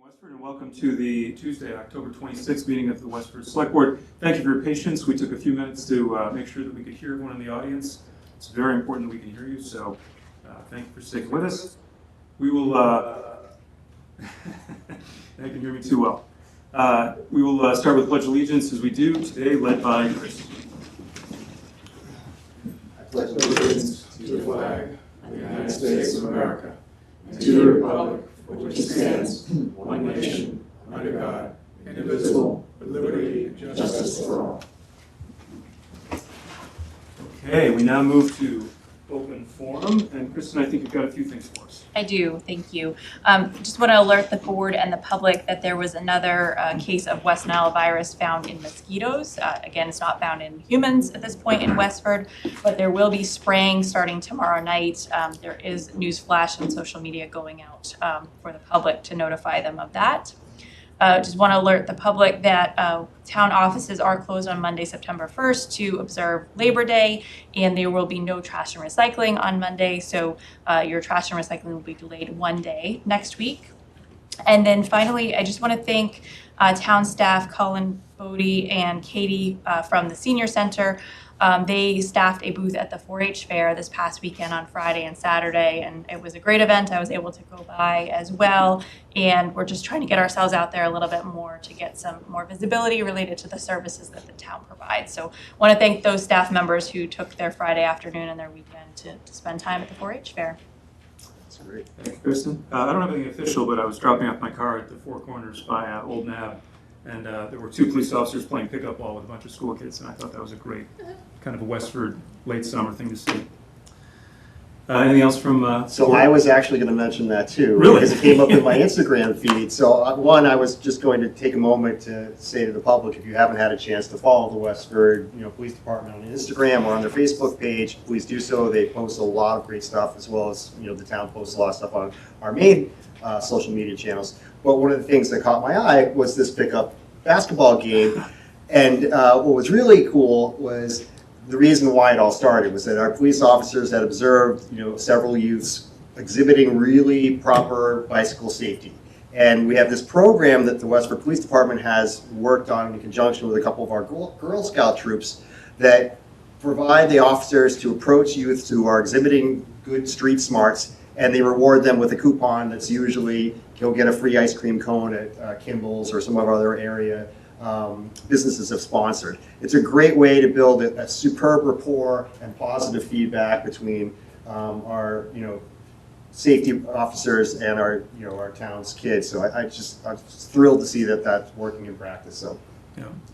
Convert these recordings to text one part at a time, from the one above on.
Westford, and welcome to the Tuesday, October 26th meeting of the Westford Select Board. Thank you for your patience. We took a few minutes to make sure that we could hear everyone in the audience. It's very important that we can hear you, so thank you for sticking with us. We will, I can hear me too well. We will start with Pledge of Allegiance as we do today, led by Chris. I pledge allegiance to the flag of the United States of America and to the republic for which it stands, one nation, under God, indivisible, with liberty and justice for all. Okay, we now move to open forum, and Kristen, I think you've got a few things for us. I do, thank you. Just want to alert the board and the public that there was another case of West Nile virus found in mosquitoes. Again, it's not found in humans at this point in Westford, but there will be spraying starting tomorrow night. There is news flash and social media going out for the public to notify them of that. Just want to alert the public that town offices are closed on Monday, September 1st to observe Labor Day, and there will be no trash and recycling on Monday, so your trash and recycling will be delayed one day next week. And then finally, I just want to thank town staff Colin Bodie and Katie from the Senior Center. They staffed a booth at the 4-H fair this past weekend on Friday and Saturday, and it was a great event. I was able to go by as well, and we're just trying to get ourselves out there a little bit more to get some more visibility related to the services that the town provides. So I want to thank those staff members who took their Friday afternoon and their weekend to spend time at the 4-H fair. That's great. Thank you, Kristen. I don't have anything official, but I was dropping off my car at the Four Corners by Old Nab, and there were 2 police officers playing pickup ball with a bunch of school kids, and I thought that was a great kind of a Westford late summer thing to see. Anything else from? So I was actually going to mention that too, really? Because it came up in my Instagram feed. So one, I was just going to take a moment to say to the public, if you haven't had a chance to follow the Westford, Police Department on Instagram or on their Facebook page, please do so. They post a lot of great stuff, as well as the town posts a lot of stuff on our main social media channels. But one of the things that caught my eye was this pickup basketball game, and what was really cool was the reason why it all started was that our police officers had observed, several youths exhibiting really proper bicycle safety. And we have this program that the Westford Police Department has worked on in conjunction with a couple of our Girl Scout troops that provide the officers to approach youths who are exhibiting good street smarts, and they reward them with a coupon that's usually, you'll get a free ice cream cone at Kimball's or some of our other area businesses have sponsored. It's a great way to build a superb rapport and positive feedback between our safety officers and our our town's kids. So I'm just thrilled to see that that's working in practice. So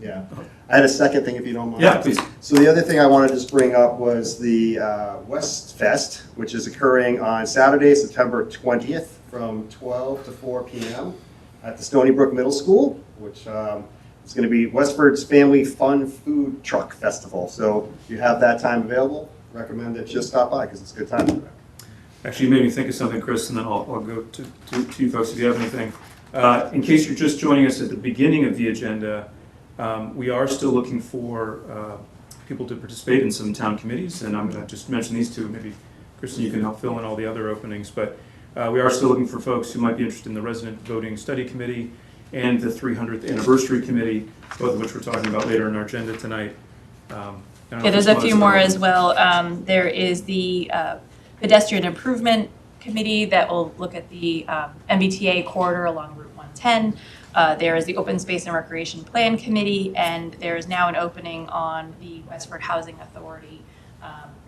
yeah. I had a second thing, if you don't mind. Yeah, please. So the other thing I wanted to just bring up was the West Fest, which is occurring on Saturday, September 20th from 12 to 4 p.m. at the Stony Brook Middle School, which it's going to be Westford's Family Fun Food Truck Festival. So if you have that time available, recommend that you just stop by because it's a good time. Actually, you made me think of something, Chris, and then I'll go to you folks if you have anything. In case you're just joining us at the beginning of the agenda, we are still looking for people to participate in some town committees, and I'm going to just mention these 2. Maybe, Kristen, you can help fill in all the other openings, but we are still looking for folks who might be interested in the Resident Voting Study Committee and the 300th Anniversary Committee, both of which we're talking about later in our agenda tonight. There's a few more as well. There is the Pedestrian Improvement Committee that will look at the MBTA corridor along Route 110. There is the Open Space and Recreation Plan Committee, and there is now an opening on the Westford Housing Authority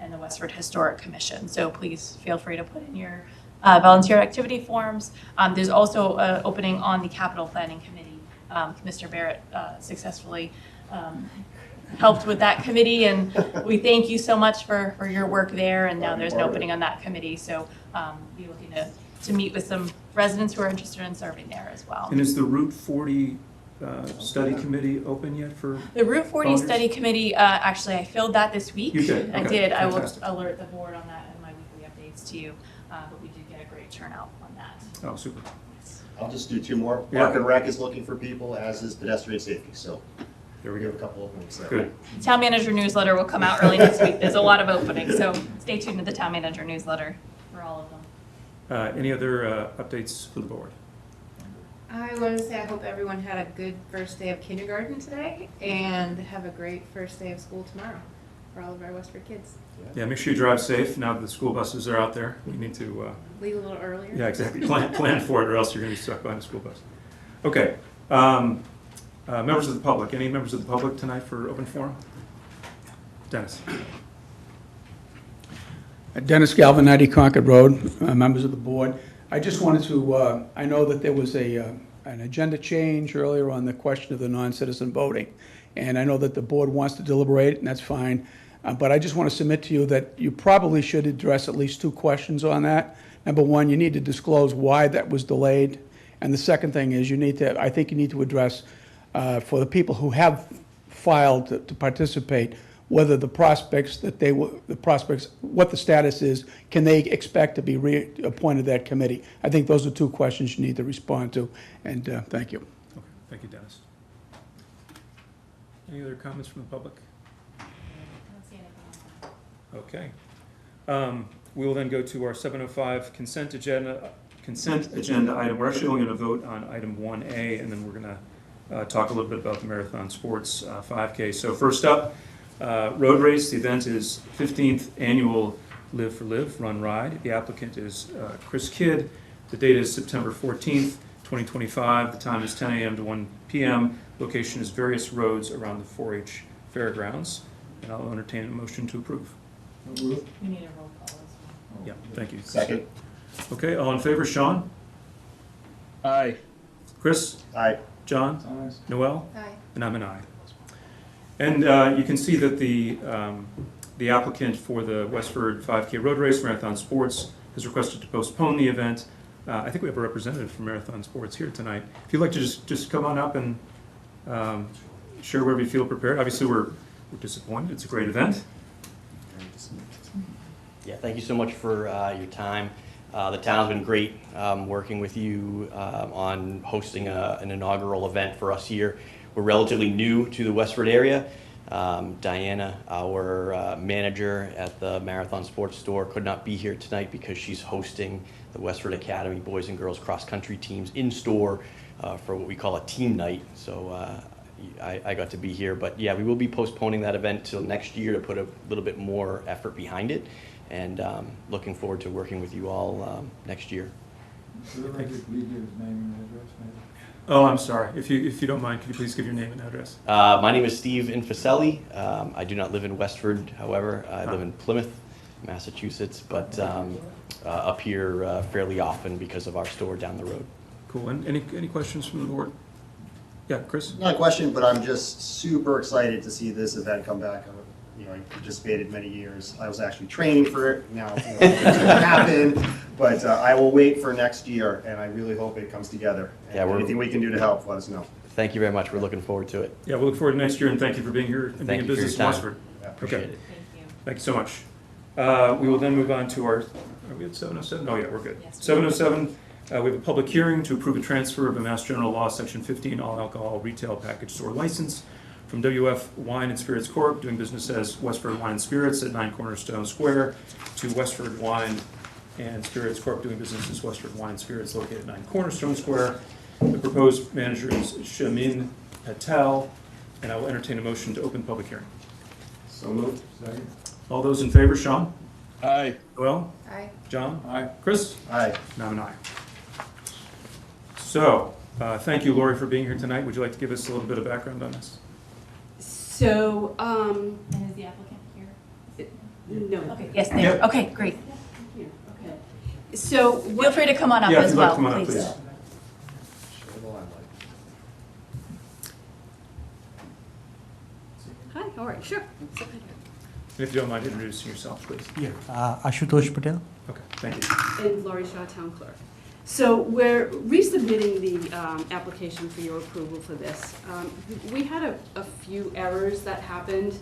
and the Westford Historic Commission. So please feel free to put in your volunteer activity forms. There's also an opening on the Capital Planning Committee. Mr. Barrett successfully helped with that committee, and we thank you so much for your work there. And now there's an opening on that committee, so be looking to meet with some residents who are interested in serving there as well. And is the Route 40 study committee open yet for the Route 40 volunteers? Study Committee? Actually, I filled that this week. You did? Okay. I did. Fantastic. I will alert the board on that in my weekly updates to you. But we did get a great turnout on that. Oh, super. I'll just do 2 more. Yeah. Park and Rec is looking for people, as is pedestrian safety. So There we we have go. a couple openings there. Good. Town manager newsletter will come out early next week. There's a lot of openings, so stay tuned to the town manager newsletter for all of them. Any other updates for the board? I want to say I hope everyone had a good first day of kindergarten today and have a great first day of school tomorrow for all of our Westford kids. Yeah, make sure you drive safe now that the school buses are out there. We need to, Leave a little earlier. yeah, exactly, plan for it or else you're going to be stuck behind a school bus. Okay. Members of the public, any members of the public tonight for open forum? Dennis? Dennis Galvin, 90 Concord Road, members of the board. I just wanted to, I know that there was an agenda change earlier on the question of the non-citizen voting, and I know that the board wants to deliberate, and that's fine, but I just want to submit to you that you probably should address at least 2 questions on that. Number one, you need to disclose why that was delayed, and the second thing is I think you need to address for the people who have filed to participate, whether the prospects what the status is, can they expect to be reappointed to that committee? I think those are 2 questions you need to respond to, and thank you. Okay, thank you, Dennis. Any other comments from the public? I don't see anything. Okay. We will then go to our 7:05 consent agenda item. We're actually only going to vote on item 1A, and then we're going to talk a little bit about the Marathon Sports 5K. So first up, road race. The event is 15th annual Live for Live Run Ride. The applicant is Chris Kidd. The date is September 14th, 2025. The time is 10 a.m. to 1 p.m. Location is various roads around the 4-H fairgrounds. And I'll entertain a motion to approve. We need a roll call as well. Yeah, thank you. Second. Okay, all in favor, Sean? Aye. Chris? Aye. John? Noel? Aye. And I'm an aye. And you can see that the applicant for the Westford 5K Road Race Marathon Sports has requested to postpone the event. I think we have a representative from Marathon Sports here tonight. If you'd like to just come on up and share wherever you feel prepared. Obviously, we're disappointed. It's a great event. Yeah, thank you so much for your time. The town's been great working with you on hosting an inaugural event for us here. We're relatively new to the Westford area. Diana, our manager at the Marathon Sports Store, could not be here tonight because she's hosting the Westford Academy boys and girls cross-country teams in store for what we call a team night. So I got to be here, but yeah, we will be postponing that event till next year to put a little bit more effort behind it, and looking forward to working with you all next year. Oh, I'm sorry. If you don't mind, could you please give your name and address? My name is Steve Inficelli. I do not live in Westford, however. I live in Plymouth, Massachusetts, but up here fairly often because of our store down the road. Cool. And any questions from the board? Yeah, Chris? Not a question, but I'm just super excited to see this event come back. I participated many years. I was actually training for it. Now it's going to happen, but I will wait for next year, and I really hope it comes together. And Yeah, anything we can do to help, let us know. Thank you very much. We're looking forward to it. Yeah, we'll look forward to next year, and thank you for being here and being Thank in you for your business in time. Westford. Yeah. Appreciate Okay. it. Thank you. Thank you so much. We will then move on to our, are we at 7:07? Oh, yeah, we're good. Yes. 7:07, we have a public hearing to approve a transfer of a Mass General Law, Section 15, all alcohol retail package store license from WF Wine and Spirits Corp., doing business as Westford Wine and Spirits at 9 Cornerstone Square, to Westford Wine and Spirits Corp., doing business as Westford Wine and Spirits, located at 9 Cornerstone Square. The proposed manager is Shamin Patel, and I will entertain a motion to open the public hearing. So moved. Second. All those in favor, Sean? Aye. Noel? Aye. John? Aye. Chris? Aye. And I'm an aye. So, thank you, Lori, for being here tonight. Would you like to give us a little bit of background on this? So, And is the applicant here? no. Okay, yes, there. Yep. Okay, great. Here, okay. So Feel what, free to come on up Yeah, if as you'd like well, to come on up, please. please. hi, all right, sure. And if you don't mind introducing yourself, please. Yeah, Ashutosh Patel. Okay, thank you. And Laurie Shaw, Town Clerk. So we're resubmitting the application for your approval for this. We had a few errors that happened.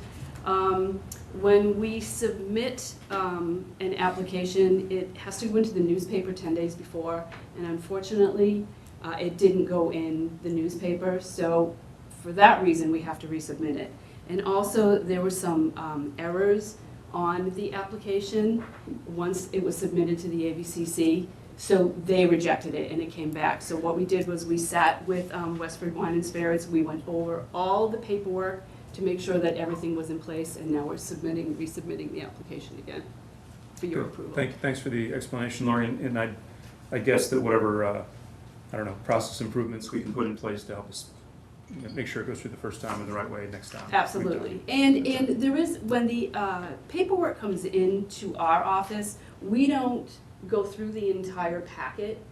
When we submit an application, it has to go into the newspaper 10 days before, and unfortunately, it didn't go in the newspaper, so for that reason, we have to resubmit it. And also, there were some errors on the application once it was submitted to the ABCC. So they rejected it and it came back. So what we did was we sat with Westford Wine and Spirits. We went over all the paperwork to make sure that everything was in place, and now we're resubmitting the application again for your Good. approval. Thanks for the explanation, Lori, and I guess that whatever, I don't know, process improvements we can put in place to help us make sure it goes through the first time in the right way next time. Absolutely. And there is, when the paperwork comes into our office, we don't go through the entire packet.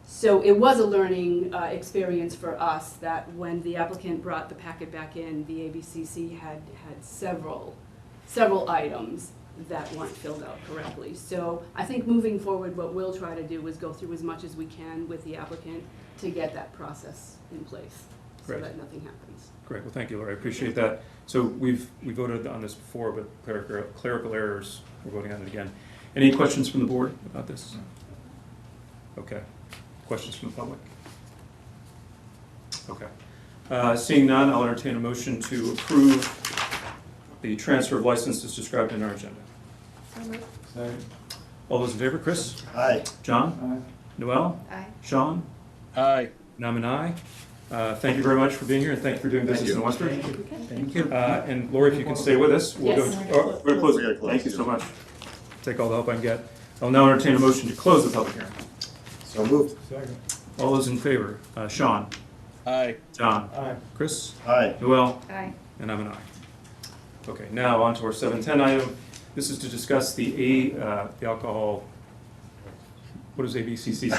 So it was a learning experience for us that when the applicant brought the packet back in, the ABCC had several items that weren't filled out correctly. So I think moving forward, what we'll try to do is go through as much as we can with the applicant to get that process in place so Great. that nothing happens. Great, well, thank you, Laura, I appreciate that. So we voted on this before, but clerical errors, we're voting on it again. Any questions from the board about this? Okay. Questions from the public? Okay. Seeing none, I'll entertain a motion to approve the transfer of licenses described in our agenda. All those in favor, Chris? Aye. John? Noel? Aye. Sean? Aye. And I'm an aye. Thank you very much for being here, and thank you for doing business in Westford. Thank you. And Lori, if you can stay with us, we'll go. Yes. Oh, we're gonna close We gotta it. close Thank you it. so much. Take all the help I can get. I'll now entertain a motion to close the public hearing. So moved. All those in favor? Sean? Aye. John? Aye. Chris? Aye. Noel? Aye. And I'm an aye. Okay, now on to our 7:10 item. This is to discuss the alcohol, what is ABCC?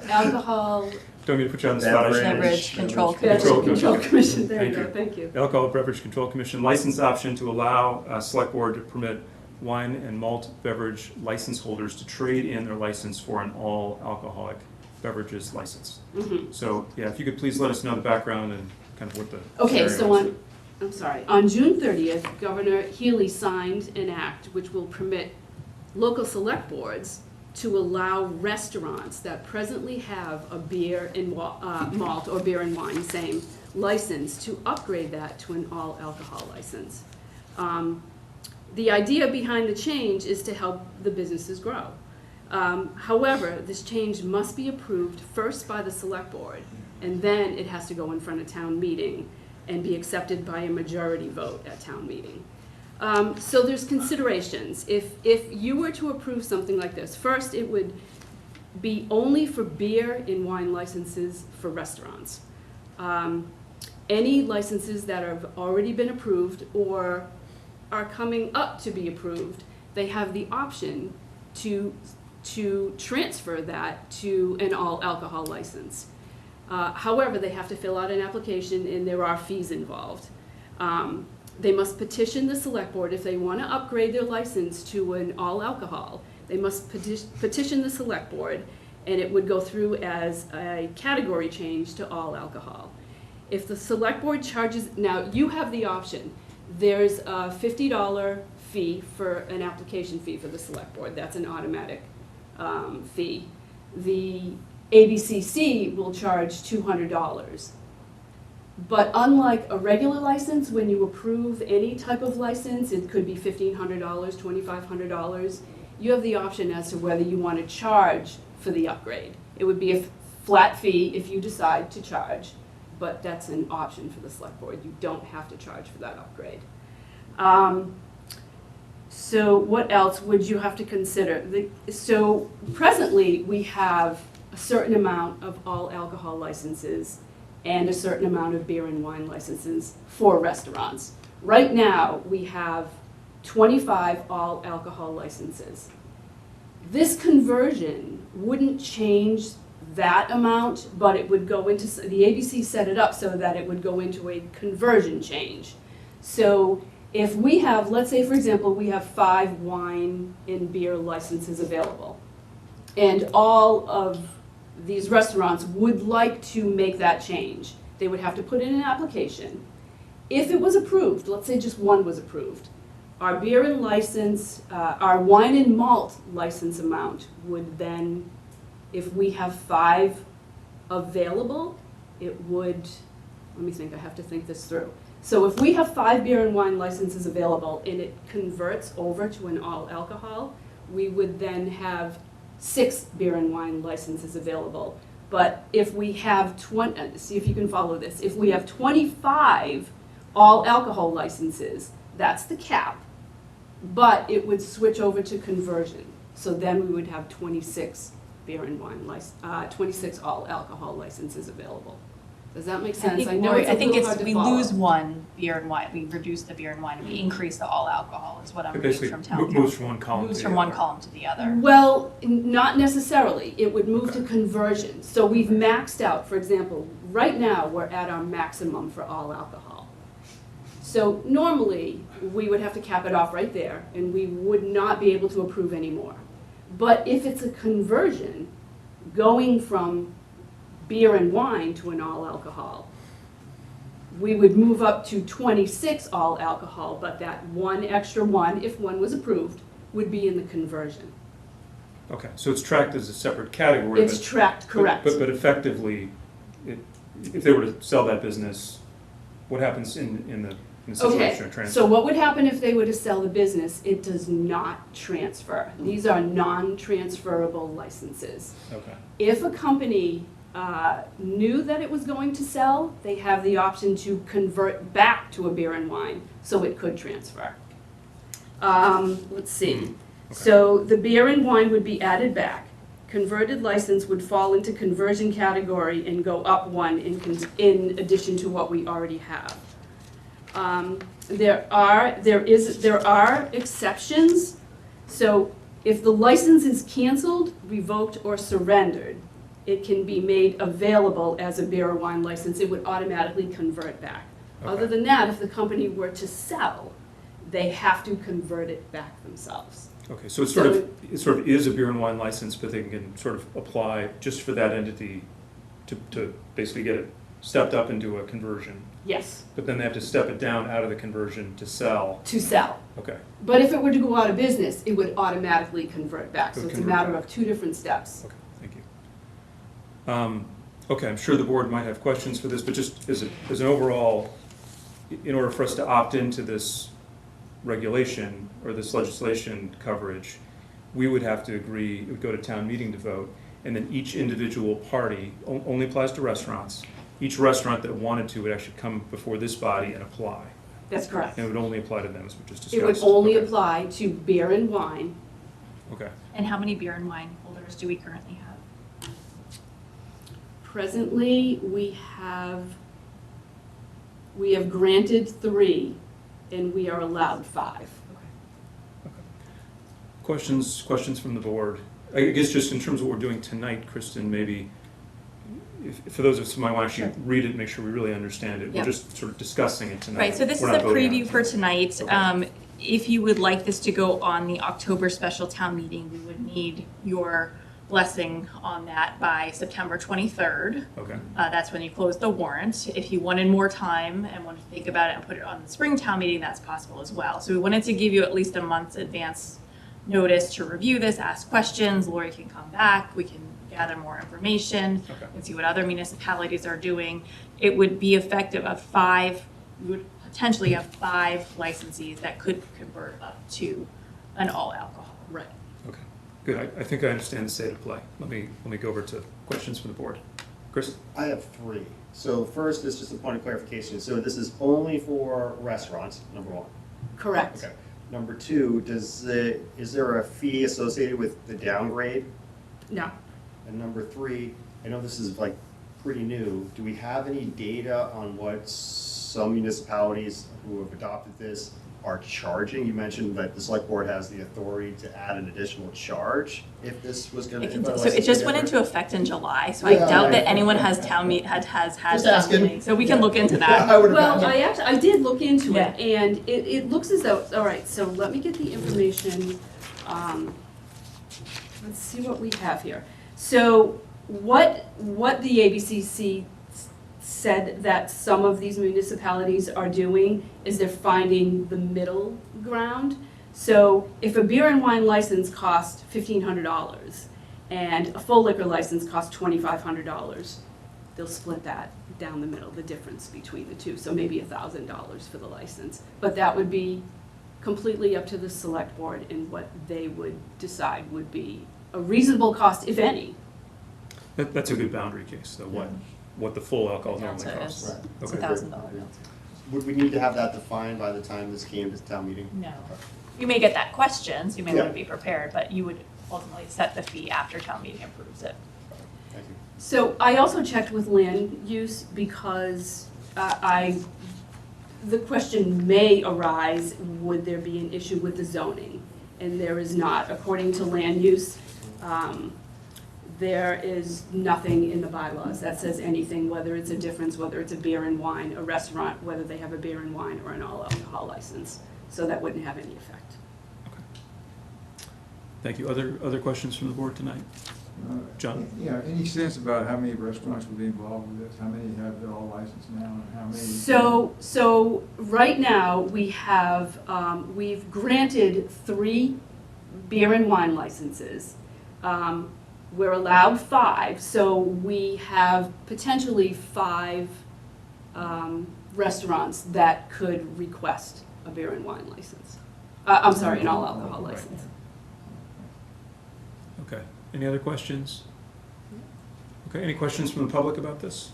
Alcohol Don't mean to put you on the spot. I should- Beverage Control Beverage Commission. Control Commission, there you Thank go, you. thank you. The Alcohol Beverage Control Commission license option to allow Select Board to permit wine and malt beverage license holders to trade in their license for an all-alcoholic beverages license. Mhm. So, yeah, if you could please let us know the background and kind of what the Okay, scenario so is. on June 30th, Governor Healy signed an act which will permit local select boards to allow restaurants that presently have a beer and malt or beer and wine, same license, to upgrade that to an all-alcohol license. The idea behind the change is to help the businesses grow. However, this change must be approved first by the select board, and then it has to go in front of town meeting and be accepted by a majority vote at town meeting. So there's considerations. If you were to approve something like this, first it would be only for beer and wine licenses for restaurants. Any licenses that have already been approved or are coming up to be approved, they have the option to transfer that to an all-alcohol license. However, they have to fill out an application and there are fees involved. They must petition the select board if they want to upgrade their license to an all-alcohol. They must petition the select board, and it would go through as a category change to all-alcohol. If the select board charges, now you have the option. There's a $50 fee for an application fee for the select board. That's an automatic fee. The ABCC will charge $200. But unlike a regular license, when you approve any type of license, it could be $1,500, $2,500, you have the option as to whether you want to charge for the upgrade. It would be a flat fee if you decide to charge, but that's an option for the select board. You don't have to charge for that upgrade. So what else would you have to consider? So presently, we have a certain amount of all alcohol licenses and a certain amount of beer and wine licenses for restaurants. Right now, we have 25 all alcohol licenses. This conversion wouldn't change that amount, but it would go into, the ABC set it up so that it would go into a conversion change. So if we have, let's say for example, we have 5 wine and beer licenses available, and all of these restaurants would like to make that change, they would have to put in an application. If it was approved, let's say just one was approved, our beer and license, our wine and malt license amount would then, if we have 5 available, it would, let me think, I have to think this through. So if we have 5 beer and wine licenses available and it converts over to an all alcohol, we would then have 6 beer and wine licenses available. But if we have see if you can follow this, if we have 25 all alcohol licenses, that's the cap, but it would switch over to conversion. So then we would have 26 beer and wine 26 all alcohol licenses available. Does that make sense? I know it's a little hard to we follow. lose one beer and wine, we reduce the beer and wine, and we increase the all alcohol is what I'm It reading basically from town moves council. from one column to Moves the from one other. column to the other. Well, not necessarily. It would move to conversion. So we've maxed out, for example, right now, we're at our maximum for all alcohol. So normally, we would have to cap it off right there, and we would not be able to approve any more. But if it's a conversion, going from beer and wine to an all alcohol, we would move up to 26 all alcohol, but that one extra one, if one was approved, would be in the conversion. Okay, so it's tracked as a separate category. It's but- tracked, correct. But effectively, if they were to sell that business, what happens in the situation of transfer? So what would happen if they were to sell the business? It does not transfer. These are non-transferable licenses. Okay, If a company knew that it was going to sell, they have the option to convert back to a beer and wine, so it could transfer. Let's see. So the beer and wine would be added back. Converted license would fall into conversion category and go up one in addition to what we already have. There are exceptions. So if the license is canceled, revoked, or surrendered, it can be made available as a beer or wine license. It would automatically convert back. Other Okay. than that, if the company were to sell, they have to convert it back themselves. okay, so it sort of is a beer and wine license, but they can sort of apply just for that entity to basically get it stepped up into a conversion. Yes, But then they have to step it down out of the conversion to sell. to sell. Okay, But if it were to go out of business, it would automatically convert back. So Would it's a convert matter back. of 2 different steps. okay, thank you. Okay, I'm sure the board might have questions for this, but just as an overall, in order for us to opt into this regulation or this legislation coverage, we would have to agree, it would go to town meeting to vote, and then each individual party, only applies to restaurants, each restaurant that wanted to would actually come before this body and apply. That's correct. And it would only apply to them, as we just discussed. It would only Okay. apply to beer and wine. Okay, And how many beer and wine holders do we currently have? Presently, we have granted 3, and we are allowed 5. questions from the board? I guess just in terms of what we're doing tonight, Kristen, maybe, for those of us who might want to actually read it and make sure we really understand it, we're Yep. just sort of discussing it tonight. Right, so this is We're a not voting on preview it. for tonight. Okay. If you would like this to go on the October special town meeting, we would need your blessing on that by September 23rd. Okay, That's when you close the warrant. If you wanted more time and wanted to think about it and put it on the spring town meeting, that's possible as well. So we wanted to give you at least a month's advance notice to review this, ask questions. Lori can come back. We can gather more information Okay. and see what other municipalities are doing. It would be effective of 5, we would potentially have 5 licensees that could convert up to an all alcohol. Right. okay, good. I think I understand the state of play. Let me go over to questions from the board. Chris? I have 3. So first is just a point of clarification. So this is only for restaurants, number 1. Correct. Okay. Number 2, is there a fee associated with the downgrade? No. And number 3, I know this is like pretty new. Do we have any data on what some municipalities who have adopted this are charging? You mentioned that the select board has the authority to add an additional charge if this was going to. So it just went into effect in July, so I Yeah, doubt I- that anyone has has had Just that asking. meeting. So we can look into I that. would Well, imagine. I did look into it, and it looks as though, all right, so let me get the information. Let's see what we have here. So what the ABCC said that some of these municipalities are doing is they're finding the middle ground. So if a beer and wine license costs $1,500 and a full liquor license costs $2,500, they'll split that down the middle, the difference between the two. So maybe $1,000 for the license. But that would be completely up to the select board in what they would decide would be a reasonable cost, if any. That's a good boundary case, though, what the full alcohol normally Delta costs. is, it's Okay. $1,000 delta. Would we need to have that defined by the time this came to town meeting? No. You may get that question, so you may want Yeah. to be prepared, but you would ultimately set the fee after town meeting approves it. Thank you. So I also checked with land use because the question may arise, would there be an issue with the zoning? And there is not. According to land use, there is nothing in the bylaws that says anything, whether it's a difference, whether it's a beer and wine, a restaurant, whether they have a beer and wine or an all alcohol license. So that wouldn't have any effect. Thank you. Other questions from the board tonight? John? Yeah, any sense about how many restaurants will be involved with this? How many have their all licensed now, and how many? So right now, we have, we've granted 3 beer and wine licenses. We're allowed 5, so we have potentially 5 restaurants that could request a beer and wine license. I'm sorry, an all alcohol license. Okay. Any other questions? Okay, any questions from the public about this?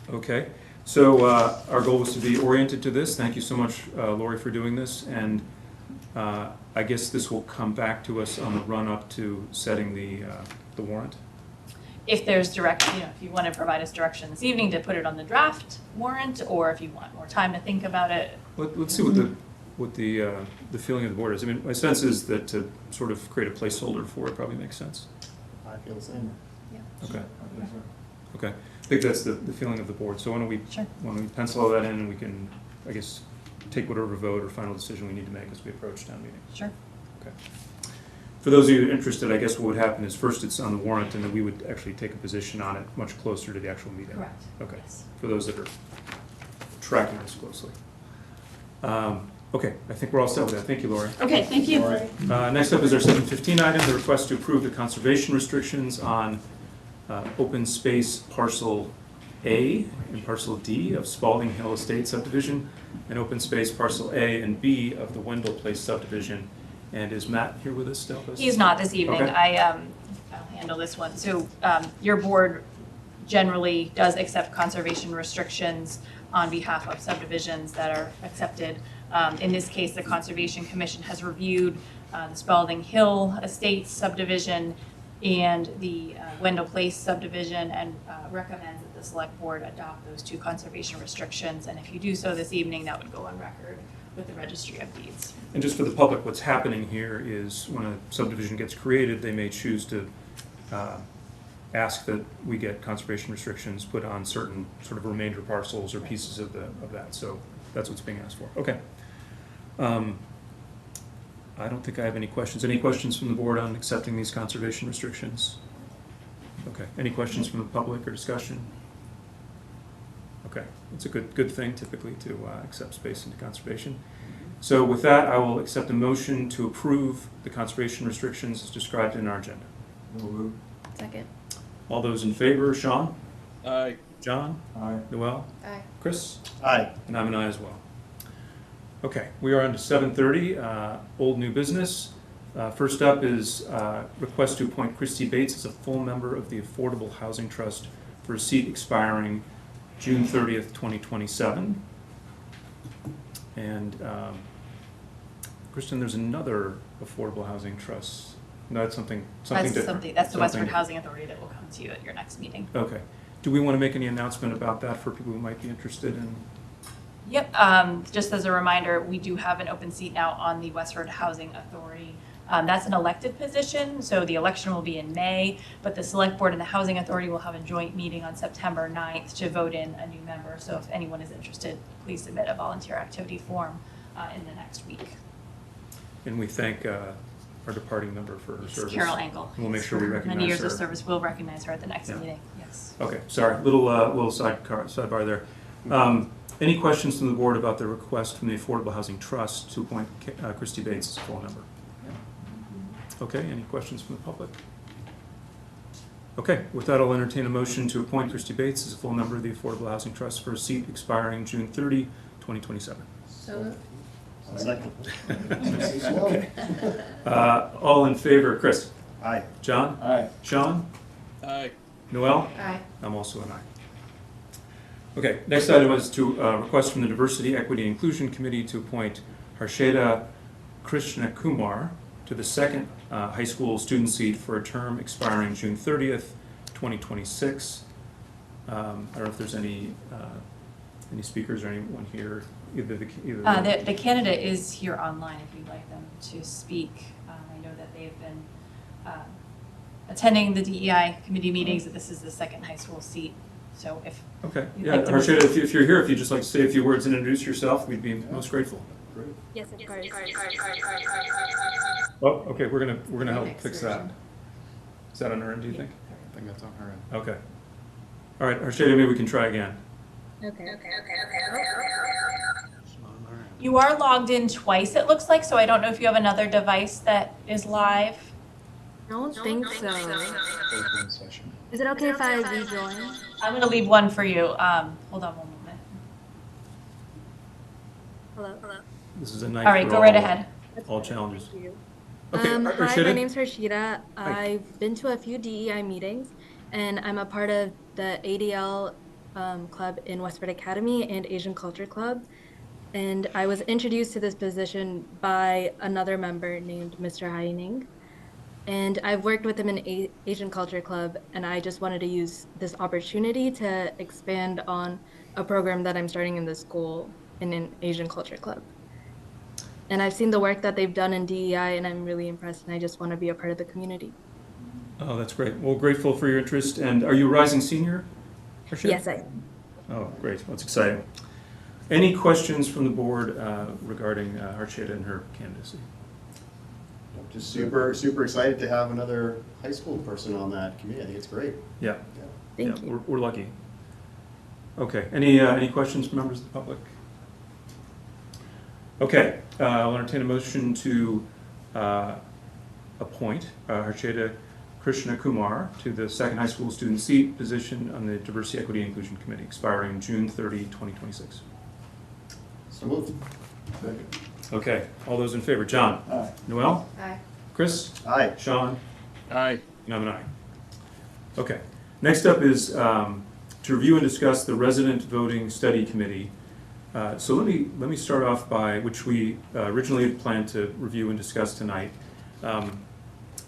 Okay, so our goal was to be oriented to this. Thank you so much, Lori, for doing this. And I guess this will come back to us on the run-up to setting the warrant. If there's direction, if you want to provide us direction this evening to put it on the draft warrant, or if you want more time to think about it. Let's see what the feeling of the board is. I mean, my sense is that to sort of create a placeholder for it probably makes sense. I feel the same. Okay. Okay. I think that's the feeling of the board. So why don't we pencil all that in, and we can, I guess, take whatever vote or final decision we need to make as we approach town meeting. Sure. Okay. For those of you interested, I guess what would happen is first it's on the warrant, and then we would actually take a position on it much closer to the actual meeting. Correct. Okay. Yes. For those that are tracking this closely. Okay, I think we're all set with that. Thank you, Lori. Okay, thank you. Next up is our 715 item, the request to approve the conservation restrictions on open space parcel A and parcel D of Spalding Hill Estate subdivision, and open space parcel A and B of the Wendell Place subdivision. And is Matt here with us still? He's not this evening. Okay. I'll handle this one. So your board generally does accept conservation restrictions on behalf of subdivisions that are accepted. In this case, the Conservation Commission has reviewed the Spalding Hill Estates subdivision and the Wendell Place subdivision, and recommends that the select board adopt those 2 conservation restrictions. And if you do so this evening, that would go on record with the Registry of Deeds. And just for the public, what's happening here is when a subdivision gets created, they may choose to ask that we get conservation restrictions put on certain sort of remainder parcels or pieces of that. So that's what's being asked for. Okay. I don't think I have any questions. Any questions from the board on accepting these conservation restrictions? Okay. Any questions from the public or discussion? Okay. It's a good thing typically to accept space into conservation. So with that, I will accept a motion to approve the conservation restrictions as described in our agenda. Second. All those in favor, Sean? Aye. John? Aye. Noel? Aye. Chris? Aye. And I'm an aye as well. Okay, we are on to 7:30, old new business. First up is request to appoint Christy Bates as a full member of the Affordable Housing Trust for a seat expiring June 30th, 2027. And Kristen, there's another Affordable Housing Trust. No, that's something different. That's the Westford Housing Authority that will come to you at your next meeting. Okay. Do we want to make any announcement about that for people who might be interested in? Yep, just as a reminder, we do have an open seat now on the Westford Housing Authority. That's an elected position, so the election will be in May, but the Select Board and the Housing Authority will have a joint meeting on September 9th to vote in a new member. So if anyone is interested, please submit a volunteer activity form in the next week. And we thank our departing member for her service. Carol Engel. We'll make sure we recognize her. Many years of service, we'll recognize her at the next Yeah. meeting, yes. Okay, sorry, little sidebar there. Any questions from the board about the request from the Affordable Housing Trust to appoint Christy Bates as a full member? Okay, any questions from the public? Okay, with that, I'll entertain a motion to appoint Christy Bates as a full member of the Affordable Housing Trust for a seat expiring June 30, 2027. So, Second. Okay. All in favor, Chris? Aye. John? Aye. Sean? Aye. Noel? aye. I'm also an aye. Okay, next item is to request from the Diversity, Equity, and Inclusion Committee to appoint Harsheda Krishnakumar to the second high school student seat for a term expiring June 30th, 2026. I don't know if there's any speakers or anyone here, either The candidate is here online if you'd like them to speak. I know that they've been attending the DEI committee meetings, that this is the second high school seat. So if Okay, you'd yeah, like to- Harsheda, if you're here, if you'd just like to say a few words and introduce yourself, we'd be most grateful. Yes, of course. Oh, okay, we're gonna help Next fix that. version. Is that on her end, do you think? I think that's on her end. Okay. All right, Harsheda, maybe we can try again. Okay. You are logged in twice, it looks like, so I don't know if you have another device that is live. I don't think so. Open session. Is it okay if I rejoin? I'm gonna leave one for you. Hold on one moment. Hello. This is a night All right, for go right ahead. all challenges. Thank you. Okay, Hi, my Harsheda? name's Harshida. Hi. I've been to a few DEI meetings, and I'm a part of the ADL club in Westford Academy and Asian Culture Club. And I was introduced to this position by another member named Mr. Haining. And I've worked with him in Asian Culture Club, and I just wanted to use this opportunity to expand on a program that I'm starting in the school in an Asian Culture Club. And I've seen the work that they've done in DEI, and I'm really impressed, and I just want to be a part of the community. Oh, that's great. Well, grateful for your interest. And are you a rising senior, Harsheda? Yes, I am. Oh, great. That's exciting. Any questions from the board regarding Harsheda and her candidacy? Just super excited to have another high school person on that committee. I think it's great. Yeah. Thank Yeah, you. we're lucky. Okay, any questions from members of the public? Okay, I'll entertain a motion to appoint Harsheda Krishnakumar to the second high school student seat position on the Diversity, Equity, and Inclusion Committee, expiring June 30, 2026. So moved. Second. Okay, all those in favor? John? Aye. Noel? Aye. Chris? Aye. Sean? Aye. And I'm an aye. Okay, next up is to review and discuss the Resident Voting Study Committee. So let me start off by, which we originally had planned to review and discuss tonight. I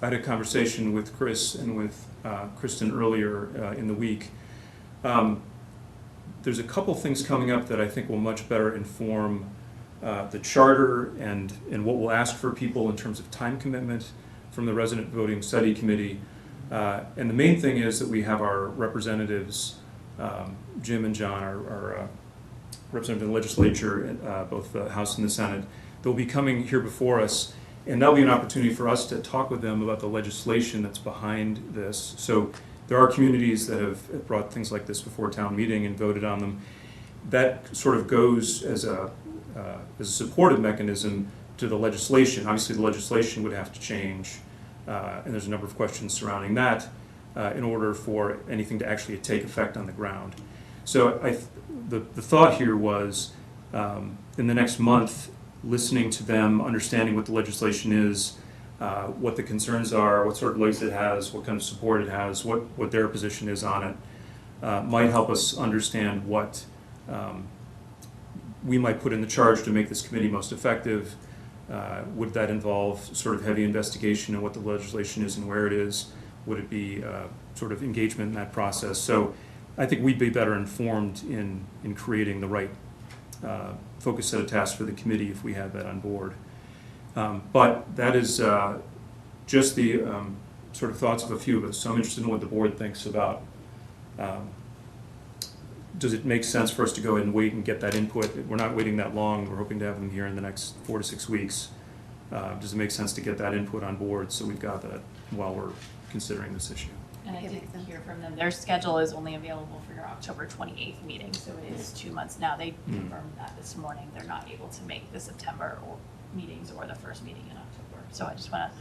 had a conversation with Chris and with Kristen earlier in the week. There's a couple things coming up that I think will much better inform the charter and what we'll ask for people in terms of time commitment from the Resident Voting Study Committee. And the main thing is that we have our representatives, Jim and John, our representatives in the legislature, both the House and the Senate. They'll be coming here before us, and that'll be an opportunity for us to talk with them about the legislation that's behind this. So there are communities that have brought things like this before town meeting and voted on them. That sort of goes as a supportive mechanism to the legislation. Obviously, the legislation would have to change, and there's a number of questions surrounding that in order for anything to actually take effect on the ground. So the thought here was, in the next month, listening to them, understanding what the legislation is, what the concerns are, what sort of legs it has, what kind of support it has, what their position is on it, might help us understand what we might put in the charge to make this committee most effective. Would that involve sort of heavy investigation of what the legislation is and where it is? Would it be sort of engagement in that process? So I think we'd be better informed in creating the right focus set of tasks for the committee if we had that on board. But that is just the sort of thoughts of a few of us. So I'm interested in what the board thinks about, does it make sense for us to go ahead and wait and get that input? We're not waiting that long. We're hoping to have them here in the next 4 to 6 weeks. Does it make sense to get that input on board so we've got that while we're considering this issue? And I did hear from them, their schedule is only available for your October 28th meeting, so it is 2 months now. They confirmed that this morning. They're not able to make the September meetings or the first meeting in October. So I just want to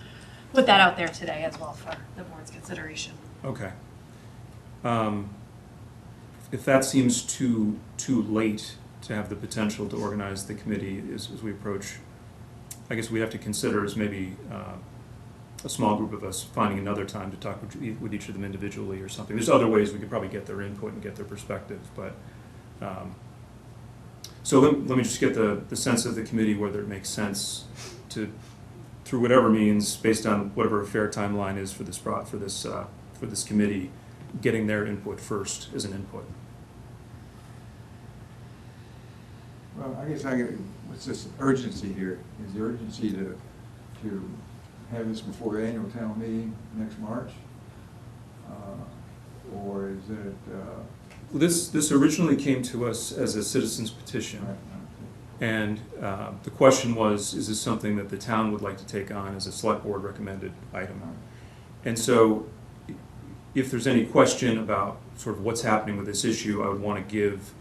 put that out there today as well for the board's consideration. Okay. If that seems too late to have the potential to organize the committee as we approach, I guess we have to consider is maybe a small group of us finding another time to talk with each of them individually or something. There's other ways we could probably get their input and get their perspectives, but so let me just get the sense of the committee whether it makes sense to, through whatever means, based on whatever a fair timeline is for this committee, getting their input first as an input. Well, I guess what's this urgency here? Is the urgency to have this before the annual town meeting next March? Or is it? This originally came to us as a citizen's petition. And the question was, is this something that the town would like to take on as a select board recommended item? And so if there's any question about sort of what's happening with this issue, I would want to give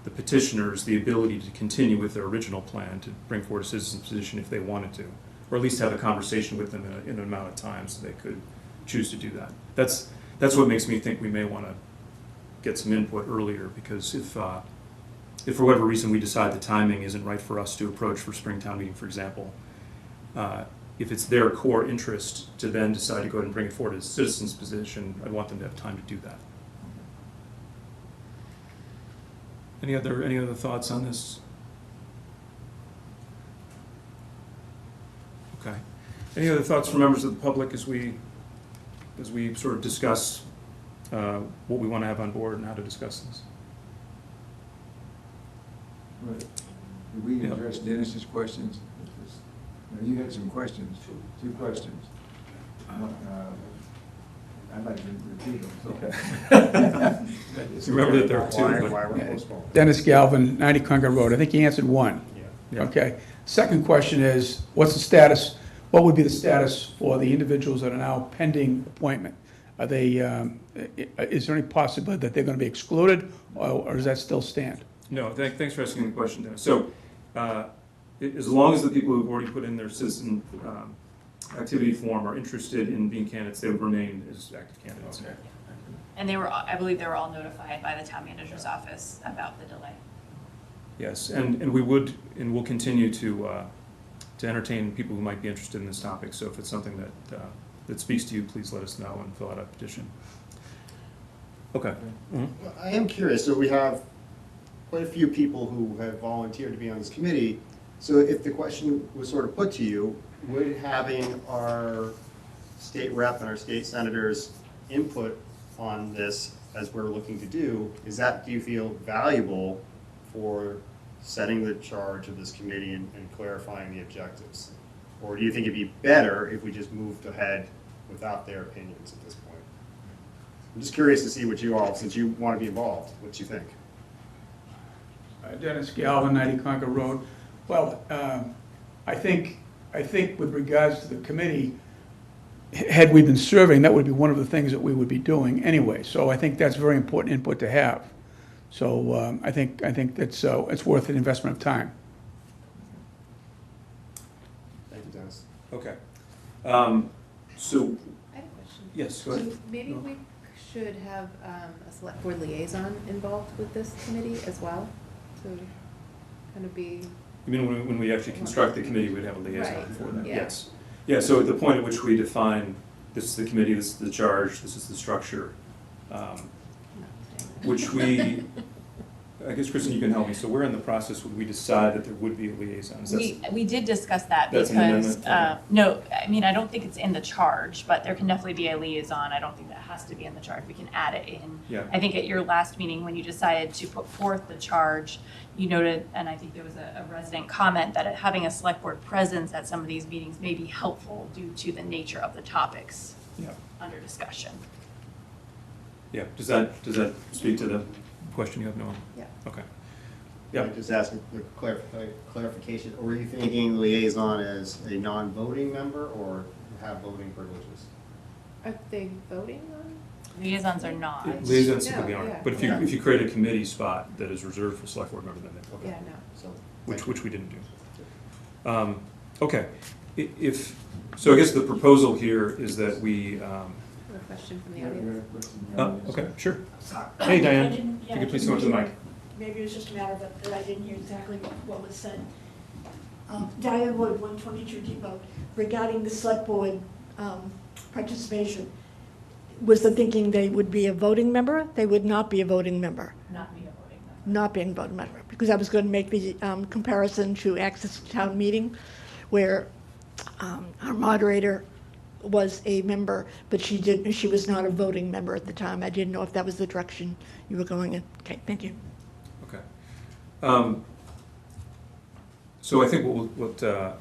the petitioners the ability to continue with their original plan to bring forward a citizen's petition if they wanted to, or at least have a conversation with them in an amount of time so they could choose to do that. That's what makes me think we may want to get some input earlier, because if for whatever reason we decide the timing isn't right for us to approach for Springtown meeting, for example, if it's their core interest to then decide to go ahead and bring it forward as a citizen's position, I'd want them to have time to do that. Any other thoughts on this? Okay. Any other thoughts from members of the public as we sort of discuss what we want to have on board and how to discuss this? Right. Did we address Dennis's questions? Now, you had some questions, two questions. I'd like to repeat them. So remember that there are two. Why we're postponed. Dennis Galvin, 90 Concord Road. I think you answered one. Yeah. Okay. Second question is, what would be the status for the individuals that are now pending appointment? Are they, is there any possibility that they're going to be excluded, or does that still stand? No, thanks for asking the question, Dennis. So as long as the people who've already put in their citizen activity form are interested in being candidates, they would remain as active candidates. Okay. And I believe they were all notified by the town manager's office about the delay. Yes, and we'll continue to entertain people who might be interested in this topic. So if it's something that speaks to you, please let us know and fill out a petition. Okay. Mm-hmm. Well, I am curious, so we have quite a few people who have volunteered to be on this committee. So if the question was sort of put to you, would having our state rep and our state senators input on this, as we're looking to do you feel valuable for setting the charge of this committee and clarifying the objectives? Or do you think it'd be better if we just moved ahead without their opinions at this point? I'm just curious to see what you all, since you want to be involved, what you think. Dennis Galvin, 90 Concord Road. Well, I think with regards to the committee, had we been serving, that would be one of the things that we would be doing anyway. So I think that's very important input to have. So I think that's it's worth an investment of time. Thank you, Dennis. Okay. So, I have a question. yes, go ahead. So maybe we should have a select board liaison involved with this committee as well, to kind of be. You mean when we actually construct the committee, we'd have a liaison Right, for that? yeah. Yes. Yeah, so at the point at which we define, this is the committee, this is the charge, this is the structure, which we, I guess, Kristen, you can help me. So we're in the process when we decide that there would be a liaison. Is that- We did discuss that That's an because, amendment? no, I mean, I don't think it's in the charge, but there can definitely be a liaison. I don't think that has to be in the charge. We can add it in. Yeah. I think at your last meeting, when you decided to put forth the charge, you noted, and I think there was a resident comment, that having a select board presence at some of these meetings may be helpful due to the nature of the topics Yeah. under discussion. Yeah. Does that speak to the question you have, Noah? Yeah. Okay. Yeah. Yeah. Just asking for clarification. Were you thinking liaison as a non-voting member or have voting privileges? Are they voting on? Liaisons are not. Liaisons No, typically yeah. aren't. But if Yeah. you create a committee spot that is reserved for select board member, then they, okay. Yeah, no. So, Which we didn't do. Okay, so I guess the proposal here is that we have a question from the audience. Okay, sure. Hey, Diane, if you could please come up to the mic. Maybe it was just a matter that I didn't hear exactly what was said. Diane Wood, 122 Depot, regarding the select board participation, was the thinking they would be a voting member? They would not be a voting member? Not being a voting member. Not being a voting member, because I was going to make the comparison to Access to Town Meeting, where our moderator was a member, but she was not a voting member at the time. I didn't know if that was the direction you were going in. Okay, thank you. Okay. So I think I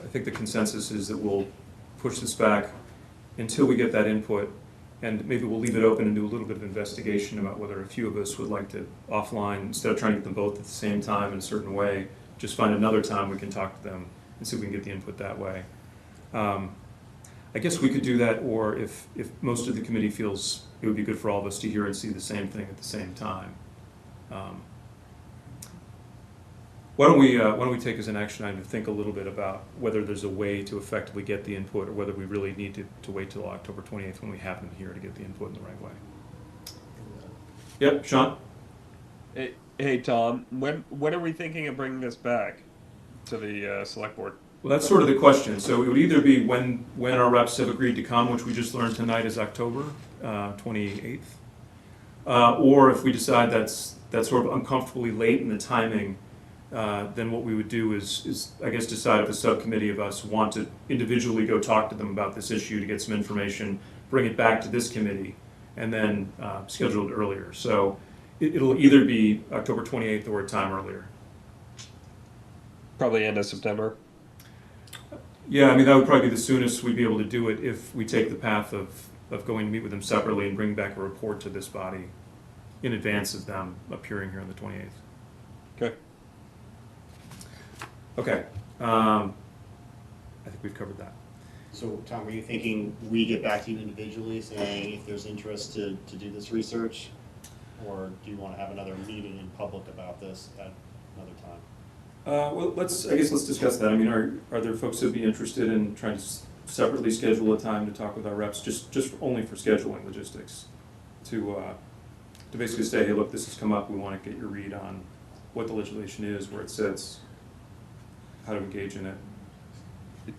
think the consensus is that we'll push this back until we get that input, and maybe we'll leave it open and do a little bit of investigation about whether a few of us would like to offline, instead of trying to get them both at the same time in a certain way, just find another time we can talk to them and see if we can get the input that way. I guess we could do that, or if most of the committee feels it would be good for all of us to hear and see the same thing at the same time. Why don't we take as an action item to think a little bit about whether there's a way to effectively get the input, or whether we really need to wait till October 28th when we have them here to get the input in the right way. Yep, Sean? Hey, Tom, when are we thinking of bringing this back to the select board? Well, that's sort of the question. So it would either be when our reps have agreed to come, which we just learned tonight is October 28th, or if we decide that's sort of uncomfortably late in the timing, then what we would do is I guess decide if a subcommittee of us want to individually go talk to them about this issue to get some information, bring it back to this committee, and then schedule it earlier. So it'll either be October 28th or a time earlier. Probably end of September. Yeah, I mean, that would probably be the soonest we'd be able to do it if we take the path of going to meet with them separately and bring back a report to this body in advance of them appearing here on the 28th. Okay. Okay. I think we've covered that. So, Tom, were you thinking we get back to you individually saying if there's interest to do this research? Or do you want to have another meeting in public about this at another time? Well, I guess let's discuss that. I mean, are there folks who'd be interested in trying to separately schedule a time to talk with our reps, just only for scheduling logistics, to basically say, hey, look, this has come up. We want to get your read on what the legislation is, where it sits, how to engage in it.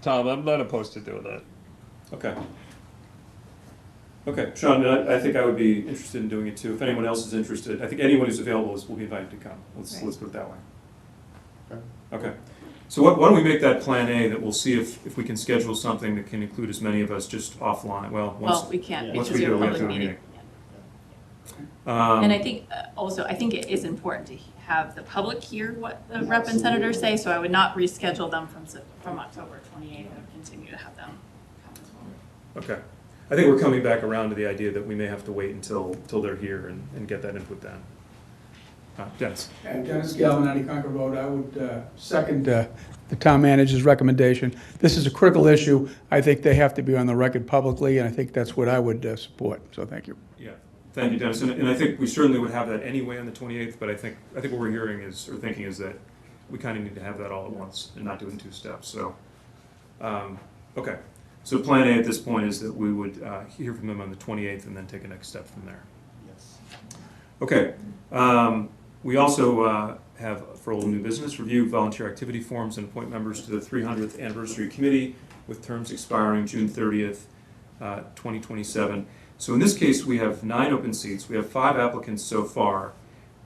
Tom, I'm not opposed to doing that. Okay. Okay, Sean, I think I would be interested in doing it too. If anyone else is interested, I think anyone who's available will be invited to come. Let's put it that way. Okay. So why don't we make that plan A, that we'll see if we can schedule something that can include as many of us just offline. Well, We can't once because we we do have it, a we have to public do a meeting. meeting. And I think also, I think it is important to have the public hear what the rep and senators say, so I would not reschedule them from October 28th. I would continue to have them come as well. Okay. I think we're coming back around to the idea that we may have to wait until they're here and get that input then. Dennis. Dennis Galvin, Concord Road. I would second the town manager's recommendation. This is a critical issue. I think they have to be on the record publicly, and I think that's what I would support. So thank you. Yeah. Thank you, Dennis. And I think we certainly would have that anyway on the 28th, but I think what we're hearing is, or thinking is, that we kind of need to have that all at once and not do it in two steps. So, okay. So plan A at this point is that we would hear from them on the 28th and then take a next step from there. Yes. Okay. We also have, for old new business, review volunteer activity forms and appoint members to the 300th Anniversary Committee with terms expiring June 30th, 2027. So in this case, we have 9 open seats. We have 5 applicants so far.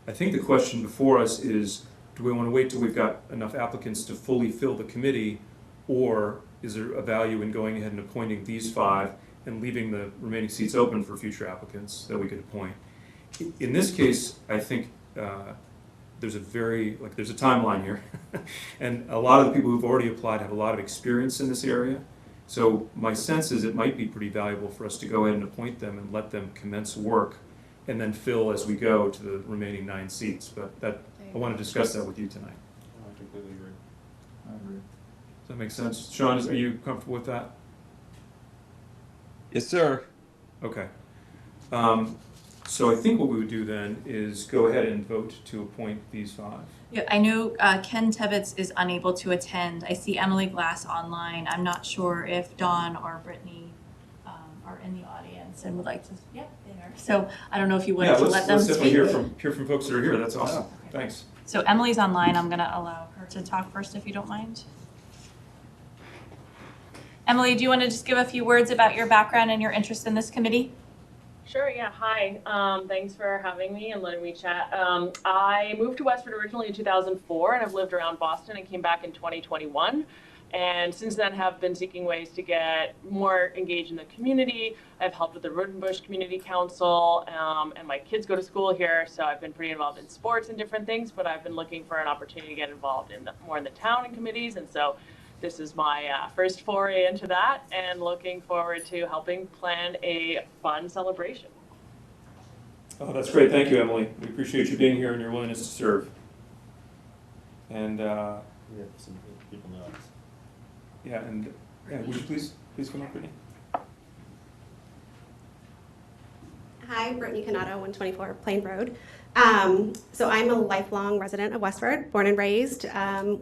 I think the question before us is, do we want to wait till we've got enough applicants to fully fill the committee, or is there a value in going ahead and appointing these 5 and leaving the remaining seats open for future applicants that we could appoint? In this case, I think there's a timeline here, and a lot of the people who've already applied have a lot of experience in this area. So my sense is it might be pretty valuable for us to go ahead and appoint them and let them commence work, and then fill as we go to the remaining 9 seats. But I want to discuss that with you tonight. I completely agree. I agree. Does that make sense? Sean, are you comfortable with that? Yes, sir. Okay. So I think what we would do then is go ahead and vote to appoint these 5. Yeah, I know Ken Tebbets is unable to attend. I see Emily Glass online. I'm not sure if Dawn or Brittany are in the audience and would like to, yeah, they are. So I don't know if you Yeah, wanted to let them let's definitely speak. hear from folks that are here. That's awesome. Thanks. So Emily's online. I'm going to allow her to talk first if you don't mind. Emily, do you want to just give a few words about your background and your interest in this committee? Sure, yeah, hi. Thanks for having me and letting me chat. I moved to Westford originally in 2004 and I've lived around Boston and came back in 2021. And since then have been seeking ways to get more engaged in the community. I've helped with the Roden Bush Community Council, and my kids go to school here, so I've been pretty involved in sports and different things, but I've been looking for an opportunity to get involved in more in the town and committees, and so this is my first foray into that, and looking forward to helping plan a fun celebration. Oh, that's great. Thank you, Emily. We appreciate you being here and your willingness to serve. And We have some people know us. yeah, and would you please come up, Brittany? Hi, Brittany Canato, 124 Plain Road. So I'm a lifelong resident of Westford, born and raised,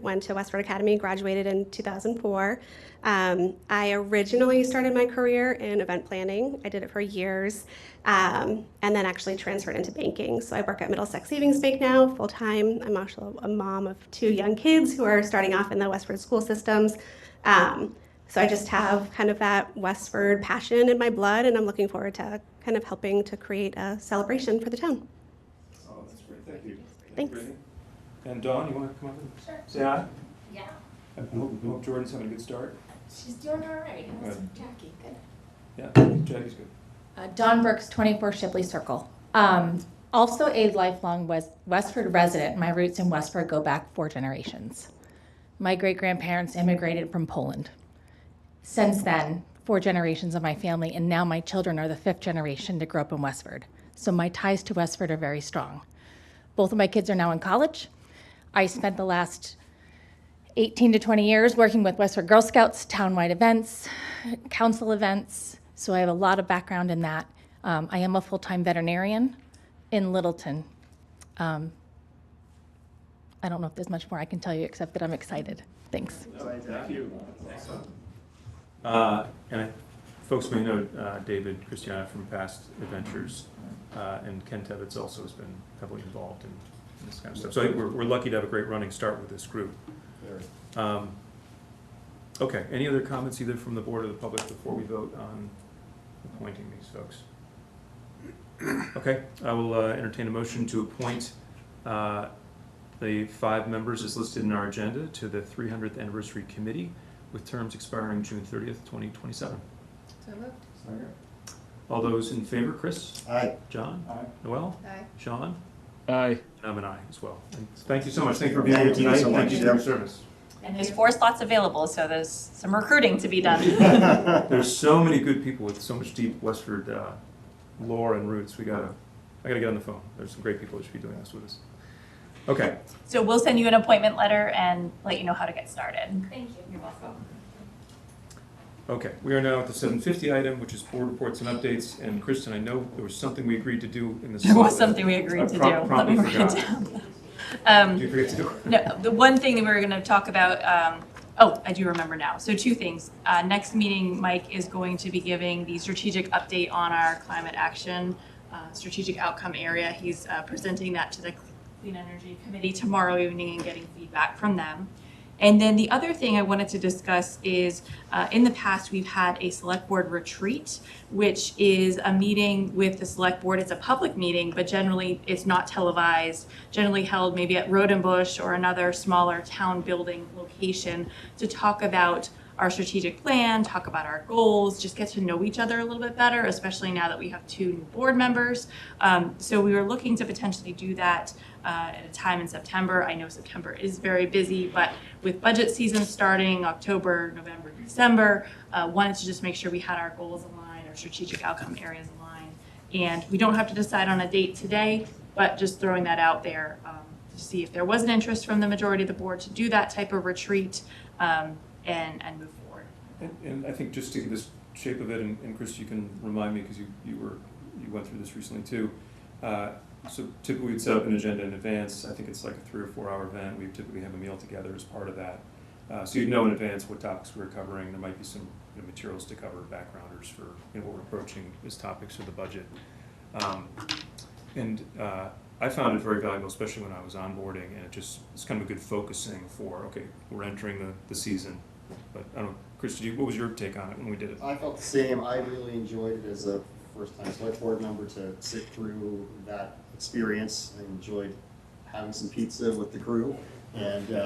went to Westford Academy, graduated in 2004. I originally started my career in event planning. I did it for years, and then actually transferred into banking. So I work at Middlesex Savings Bank now, full-time. I'm also a mom of 2 young kids who are starting off in the Westford school systems. So I just have kind of that Westford passion in my blood, and I'm looking forward to kind of helping to create a celebration for the town. Oh, that's great. Thank you. Thanks. Brittany. And Dawn, you want to come up and Sure. say hi? Yeah. I hope Jordan's having a good start. She's doing all right. How's Good. Jackie? Good. Yeah, Jackie's good. Dawn Brooks, 24 Shipley Circle. Also a lifelong Westford resident. My roots in Westford go back 4 generations. My great-grandparents immigrated from Poland. Since then, 4 generations of my family, and now my children are the 5th generation to grow up in Westford. So my ties to Westford are very strong. Both of my kids are now in college. I spent the last 18 to 20 years working with Westford Girl Scouts, townwide events, council events, so I have a lot of background in that. I am a full-time veterinarian in Littleton. I don't know if there's much more I can tell you except that I'm excited. Thanks. Thank you. And folks may know David Christiana from past adventures, and Ken Tebbets also has been heavily involved in this kind of stuff. So I think we're lucky to have a great running start with this group. Okay, any other comments either from the board or the public before we vote on appointing these folks? Okay, I will entertain a motion to appoint the 5 members as listed in our agenda to the 300th Anniversary Committee with terms expiring June 30th, 2027. So moved. All those in favor, Chris? Aye. John? Aye. Noel? Aye. Sean? Aye. And I'm an aye as well. And thank you so much. Thank you for being here Thank you tonight. so Thank much. you for your service. And there's 4 slots available, so there's some recruiting to be done. There's so many good people with so much deep Westford lore and roots. I gotta get on the phone. There's some great people that should be doing this with us. Okay. So we'll send you an appointment letter and let you know how to get started. Thank you. You're welcome. Okay, we are now at the 750 item, which is board reports and updates. And Kristen, I know there was something we agreed to do in the. There was something we agreed to do. Let me Probably write it forgot. down. Did you forget to do it? No, the one thing that we were going to talk about, I do remember now. So 2 things. Next meeting, Mike is going to be giving the strategic update on our climate action strategic outcome area. He's presenting that to the Clean Energy Committee tomorrow evening and getting feedback from them. And then the other thing I wanted to discuss is in the past we've had a select board retreat, which is a meeting with the select board. It's a public meeting, but generally it's not televised, generally held maybe at Roden Bush or another smaller town building location to talk about our strategic plan, talk about our goals, just get to know each other a little bit better, especially now that we have 2 new board members. So we were looking to potentially do that at a time in September. I know September is very busy, but with budget season starting October, November, December, wanted to just make sure we had our goals aligned, our strategic outcome areas aligned. And we don't have to decide on a date today, but just throwing that out there to see if there was an interest from the majority of the board to do that type of retreat and move forward. And I think just to give this shape of it, and Chris, you can remind me because you went through this recently too. So typically we'd set up an agenda in advance. I think it's like a 3 or 4 hour event. We typically have a meal together as part of that. So you'd know in advance what topics we were covering. There might be some materials to cover, backgrounders for what we're approaching as topics for the budget. I found it very valuable, especially when I was onboarding, and it's kind of a good focusing for, okay, we're entering the season. But I don't know, Chris, what was your take on it when we did it? I felt the same. I really enjoyed it as a first-time select board member to sit through that experience. I enjoyed having some pizza with the crew, and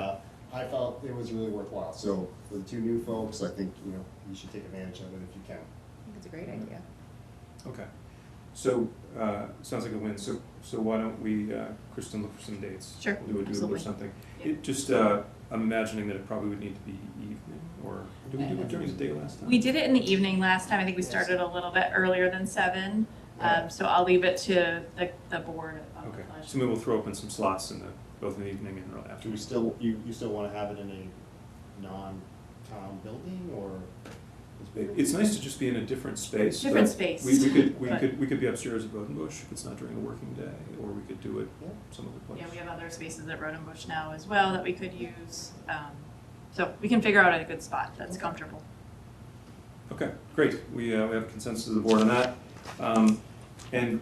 I felt it was really worthwhile. So for the two new folks, I think you should take advantage of it if you can. I think it's a great idea. Okay. So sounds like a win. So why don't we, Kristen, look for some dates? Sure, We'll do a doodle or absolutely. something. Yeah. It just I'm imagining that it probably would need to be evening, or did we do it during the day last time? We did it in the evening last time. I think we started a little bit earlier than 7. So I'll leave it to the board. Okay. So maybe we'll throw open some slots both in the evening and early Do afternoon. we still you still want to have it in a non-town building, or? It's nice to just be in a different space. Different but space. We could be upstairs at Rodenbush if it's not during a working day, or we could do it some other place. Yeah, we have other spaces at Rodenbush now as well that we could use. So we can figure out a good spot that's comfortable. Okay, great. We have a consensus of the board on that. And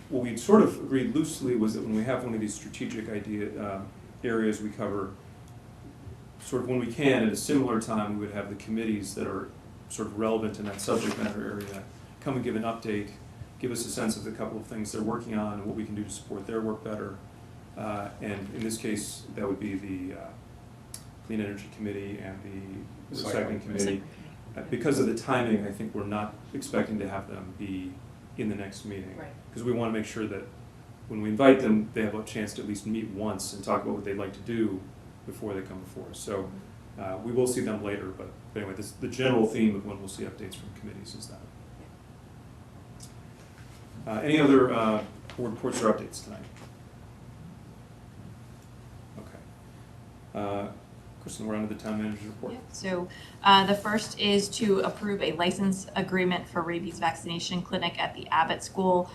what we sort of agreed loosely was that when we have one of these strategic areas we cover, sort of when we can, at a similar time, we would have the committees that are sort of relevant in that subject matter area come and give an update, give us a sense of the couple of things they're working on and what we can do to support their work better. And in this case, that would be the Clean Energy Committee and the Recycling Committee. Because of the timing, I think we're not expecting to have them be in the next meeting. Right. Because we want to make sure that when we invite them, they have a chance to at least meet once and talk about what they'd like to do before they come before us. So we will see them later, but anyway, the general theme of when we'll see updates from committees is that. Any other board reports or updates tonight? Okay. Kristen, we're on to the town manager's report. Yep. So the first is to approve a license agreement for rabies vaccination clinic at the Abbott School.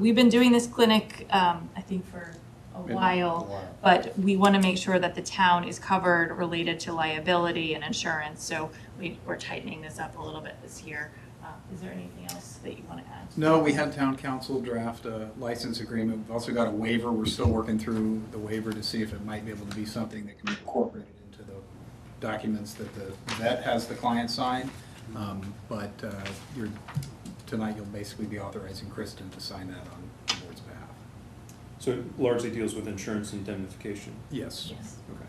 We've been doing this clinic, I think, for a while, but we want to make sure that the town is covered related to liability and insurance. So we're tightening this up a little bit this year. Is there anything else that you want to add? No, we had town council draft a license agreement. We've also got a waiver. We're still working through the waiver to see if it might be able to be something that can be incorporated into the documents that the vet has the client sign. Tonight you'll basically be authorizing Kristen to sign that on the board's behalf. So it largely deals with insurance indemnification? Yes. Yes. Okay.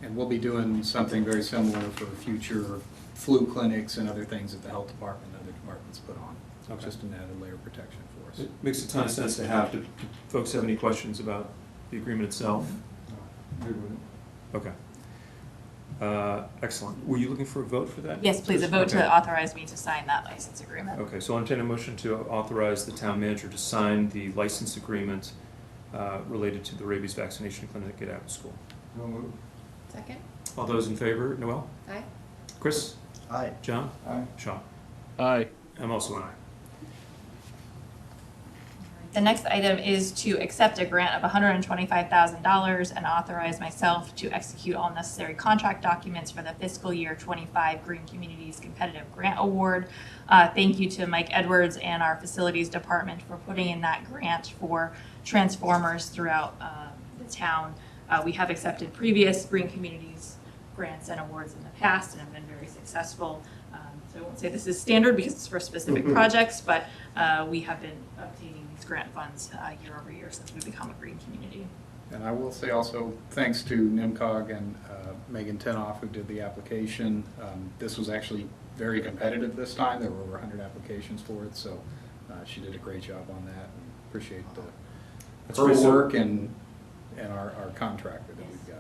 And we'll be doing something very similar for future flu clinics and other things that the health department and other departments put on. Okay. Just an added layer of protection for us. It makes a ton of sense to have. Do folks have any questions about the agreement itself? Okay. Excellent. Were you looking for a vote for that? Yes, please, a vote to authorize me to sign that license agreement. Okay, so I'll entertain a motion to authorize the town manager to sign the license agreement related to the rabies vaccination clinic at Abbott School. Second? All those in favor? Noel? Aye. Chris? Aye. John? Aye. Sean? Aye. I'm also an aye. The next item is to accept a grant of $125,000 and authorize myself to execute all necessary contract documents for the fiscal year 25 Green Communities Competitive Grant Award. Thank you to Mike Edwards and our facilities department for putting in that grant for transformers throughout the town. We have accepted previous Green Communities grants and awards in the past and have been very successful. So I won't say this is standard because it's for specific projects, but we have been obtaining these grant funds year over year since we've become a green community. And I will say also, thanks to NIMCOG and Megan Tinoff who did the application. This was actually very competitive this time. There were over 100 applications for it, so she did a great job on that. And appreciate her work and our contractor that we've got.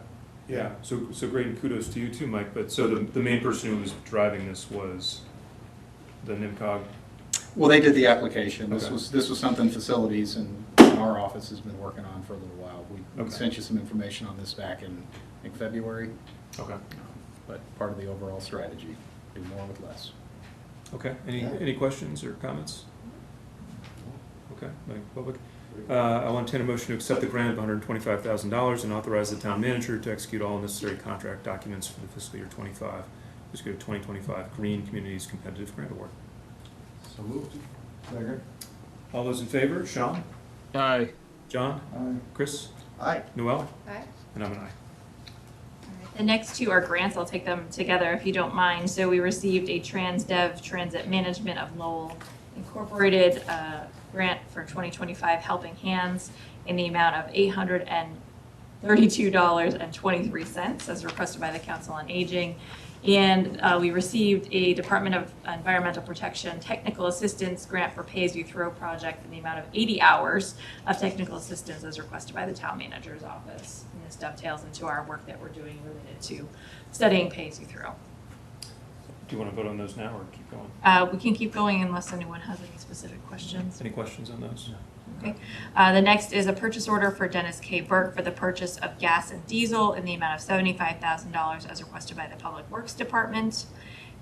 Yeah, so great, and kudos to you too, Mike. But so the main person who was driving this was the NIMCOG? Well, they did the application. Okay. This was something facilities and our office has been working on for a little while. We sent you some information on this back in, I think, February. Okay. But part of the overall strategy, do more with less. Okay. Any questions or comments? Okay. Public. I'll entertain a motion to accept the grant of $125,000 and authorize the town manager to execute all necessary contract documents for the fiscal year 2025 Green Communities Competitive Grant Award. So moved. Second. All those in favor? Sean? Aye. John? Aye. Chris? Aye. Noel? Aye. And I'm an aye. The next two are grants. I'll take them together if you don't mind. So we received a TransDev Transit Management of Lowell Incorporated grant for 2025 Helping Hands in the amount of $832.23 as requested by the Council on Aging. And we received a Department of Environmental Protection Technical Assistance Grant for Pay-As-You-Throw project in the amount of 80 hours of technical assistance as requested by the Town Manager's Office. And this dovetails into our work that we're doing related to studying Pay-As-You-Throw. Do you want to vote on those now or keep going? We can keep going unless anyone has any specific questions. Any questions on those? Okay. The next is a purchase order for Dennis K. Burke for the purchase of gas and diesel in the amount of $75,000 as requested by the Public Works Department.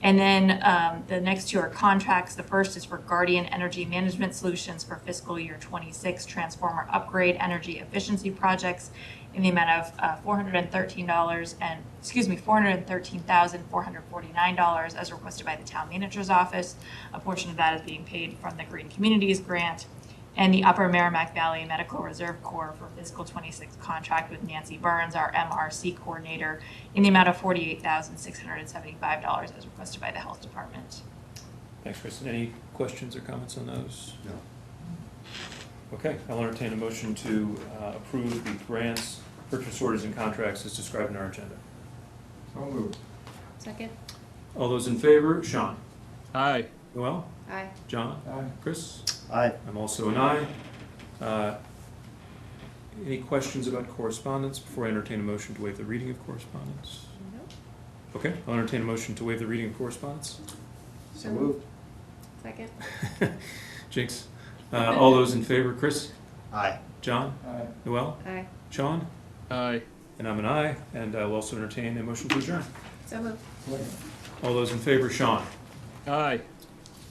And then the next two are contracts. The first is for Guardian Energy Management Solutions for fiscal year 26 transformer upgrade energy efficiency projects in the amount of $413,449 as requested by the Town Manager's Office. A portion of that is being paid from the Green Communities Grant. And the Upper Merrimack Valley Medical Reserve Corps for fiscal 26 contract with Nancy Burns, our MRC coordinator, in the amount of $48,675 as requested by the Health Department. Thanks, Kristen. Any questions or comments on those? No. Okay, I'll entertain a motion to approve the grants, purchase orders, and contracts as described in our agenda. So moved. Second. All those in favor? Sean? Aye. Noel? Aye. John? Aye. Chris? Aye. I'm also an aye. Any questions about correspondence before I entertain a motion to waive the reading of correspondence? No. Okay, I'll entertain a motion to waive the reading of correspondence. So moved. Second. Jinx. All those in favor? Chris? Aye. John? Aye. Noel? Aye. Sean? Aye. And I'm an aye, and I will also entertain a motion to adjourn. So moved. All those in favor? Sean? Aye.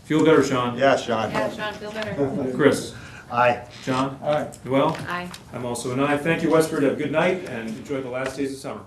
Feel better, Sean. Yeah, Sean. Yeah, Sean, feel better. Chris? Aye. John? Aye. Noel? Aye. I'm also an aye. Thank you, Westford. Have a good night and enjoy the last days of summer.